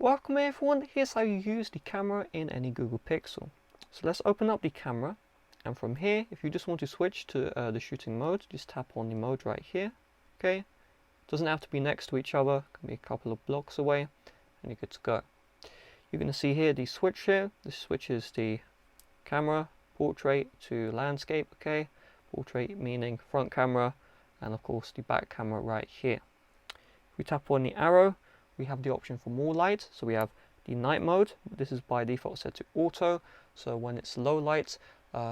Welcome everyone, here's how you use the camera in any Google Pixel. So let's open up the camera, and from here, if you just want to switch to the shooting mode, just tap on the mode right here. Okay, doesn't have to be next to each other, can be a couple of blocks away, and you're good to go. You're going to see here the switch here. This switches the camera, portrait to landscape, okay? Portrait meaning front camera, and of course the back camera right here. If we tap on the arrow, we have the option for more light. So we have the night mode. This is by default set to auto. So when it's low light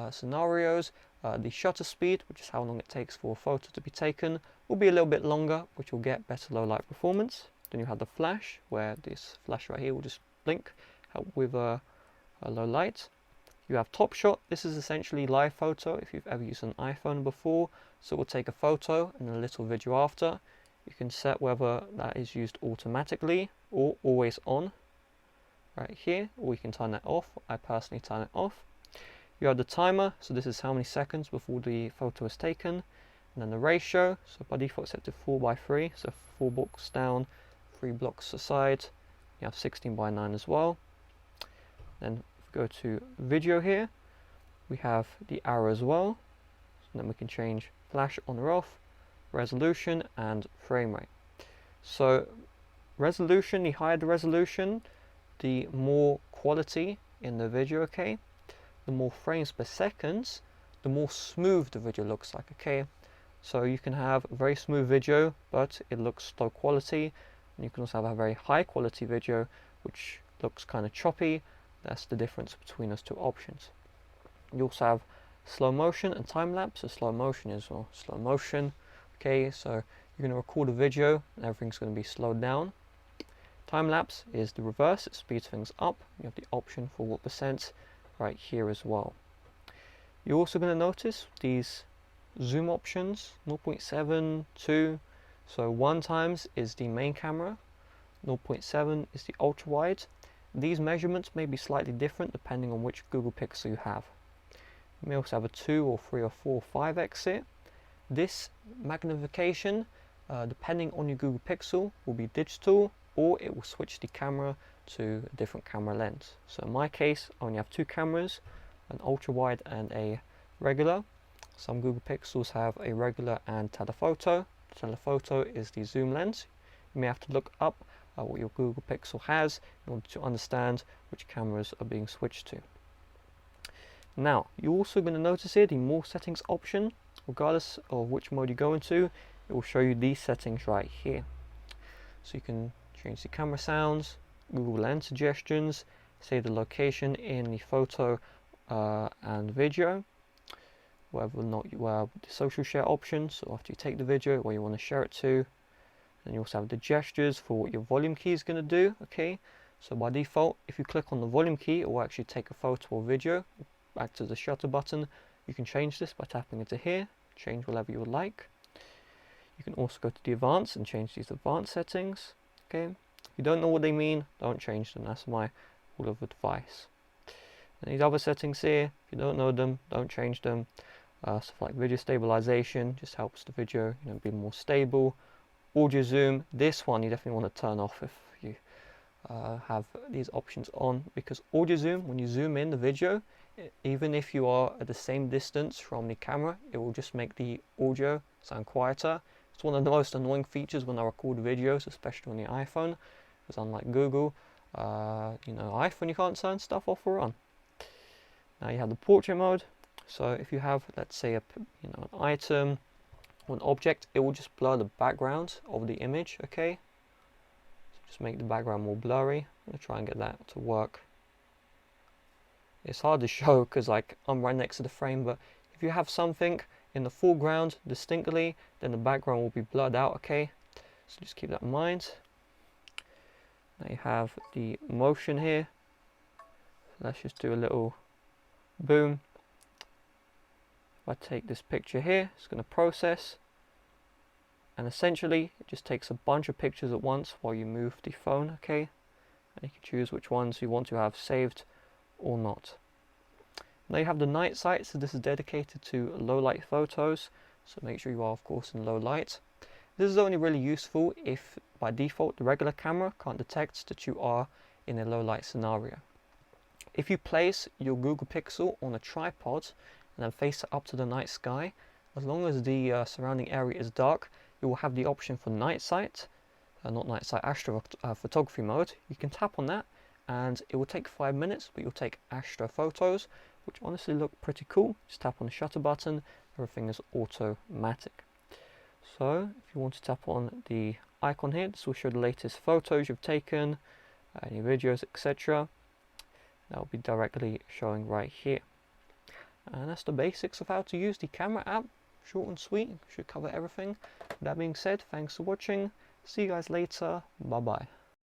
scenarios, the shutter speed, which is how long it takes for a photo to be taken, will be a little bit longer, which will get better low light performance. Then you have the flash, where this flash right here will just blink, help with a low light. You have top shot. This is essentially live photo if you've ever used an iPhone before. So we'll take a photo and a little video after. You can set whether that is used automatically or always on right here, or we can turn that off. I personally turn it off. You have the timer, so this is how many seconds before the photo is taken, and then the ratio, so by default set to 4:3, so 4 blocks down, 3 blocks aside. You have 16:9 as well. Then if we go to video here, we have the arrow as well, so then we can change flash on or off, resolution and frame rate. So resolution, the higher the resolution, the more quality in the video, okay? The more frames per second, the more smooth the video looks like, okay? So you can have a very smooth video, but it looks low quality, and you can also have a very high quality video, which looks kind of choppy. That's the difference between those two options. You also have slow motion and time lapse. So slow motion is slow motion. Okay, so you're going to record a video and everything's going to be slowed down. Time lapse is the reverse, it speeds things up. You have the option for what percent right here as well. You're also going to notice these zoom options, 0.7, 2. So 1 times is the main camera, 0.7 is the ultra wide. These measurements may be slightly different depending on which Google Pixel you have. You may also have a 2 or 3 or 4 or 5x here. This magnification, depending on your Google Pixel, will be digital, or it will switch the camera to a different camera lens. So in my case, I only have 2 cameras, an ultra wide and a regular. Some Google Pixels have a regular and telephoto. Telephoto is the zoom lens. You may have to look up what your Google Pixel has in order to understand which cameras are being switched to. Now, you're also going to notice here the more settings option. Regardless of which mode you go into, it will show you these settings right here. So you can change the camera sounds, Google Lens suggestions, say the location in the photo and video, whether or not you have the social share option, so after you take the video, where you want to share it to. And you also have the gestures for what your volume key is going to do, okay? So by default, if you click on the volume key, it will actually take a photo or video, back to the shutter button. You can change this by tapping into here, change whatever you would like. You can also go to the advanced and change these advanced settings. Okay, if you don't know what they mean, don't change them. That's my rule of advice. And these other settings here, if you don't know them, don't change them. Stuff like video stabilization just helps the video, be more stable. Audio zoom, this one you definitely want to turn off if you have these options on, because audio zoom, when you zoom in the video, even if you are at the same distance from the camera, it will just make the audio sound quieter. It's one of the most annoying features when I record videos, especially on the iPhone, because unlike Google, iPhone you can't turn stuff off or on. Now you have the portrait mode. So if you have, let's say, an item or an object, it will just blur the background of the image. Okay, so just make the background more blurry. I'm gonna try and get that to work. It's hard to show because I'm right next to the frame, but if you have something in the foreground distinctly, then the background will be blurred out, okay? So just keep that in mind. Now you have the motion here. Let's just do a little boom. If I take this picture here, it's going to process. And essentially, it just takes a bunch of pictures at once while you move the phone, okay? And you can choose which ones you want to have saved or not. Now you have the night sight, so this is dedicated to low light photos, so make sure you are of course in low light. This is only really useful if by default the regular camera can't detect that you are in a low light scenario. If you place your Google Pixel on a tripod and then face it up to the night sky, as long as the surrounding area is dark, you will have the option for night sight, not night sight, astrophotography mode. You can tap on that and it will take 5 minutes, but you'll take astro photos, which honestly look pretty cool. Just tap on the shutter button, everything is automatic. So if you want to tap on the icon here, this will show the latest photos you've taken, any videos, etc. That will be directly showing right here. And that's the basics of how to use the camera app. Short and sweet, should cover everything. With that being said, thanks for watching. See you guys later. Bye bye.